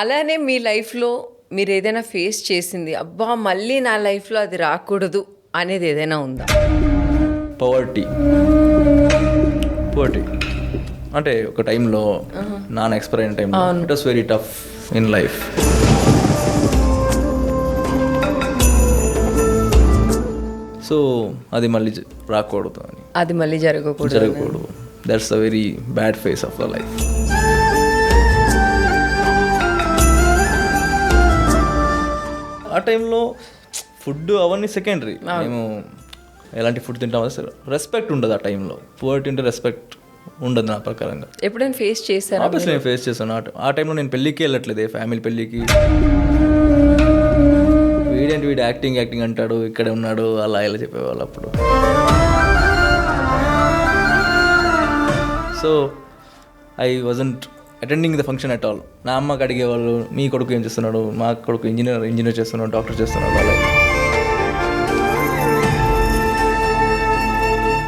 అలానే మీ లైఫ్లో మీరు ఏదైనా ఫేస్ చేసింది, అబ్బా మళ్ళీ నా లైఫ్లో అది రాకూడదు అనేది ఏదైనా ఉందా? పవర్టీ అంటే ఒక టైంలో నాన్ ఎక్స్పైర్ అయిన టైంలో it was very tough in life. So అది మళ్ళీ రాకూడదు అని, అది మళ్ళీ జరగకూడదు. That's a very bad phase of the life. ఆ టైంలో ఫుడ్ అవన్నీ సెకండరీ. మేము ఎలాంటి ఫుడ్ తింటాం అసలు రెస్పెక్ట్ ఉండదు ఆ టైంలో. పువర్టీ అంటే రెస్పెక్ట్ ఉండదు నా ప్రకారంగా. ఎప్పుడైనా ఫేస్ చేశాను? ఆబ్వియస్లీ నేను ఫేస్ చేశాను. ఆ టైంలో నేను పెళ్ళికి వెళ్ళట్లేదు, ఫ్యామిలీ పెళ్ళికి. వీడు యాక్టింగ్ అంటాడు, ఇక్కడే ఉన్నాడు, అలా ఇలా చెప్పేవాళ్ళు అప్పుడు. So I wasn't attending the function at all. నా అమ్మకి అడిగేవాళ్ళు, మీ కొడుకు ఏం చేస్తున్నాడు, మా కొడుకు ఇంజనీర్ చేస్తున్నాడు, డాక్టర్ చేస్తున్నాడు, అలా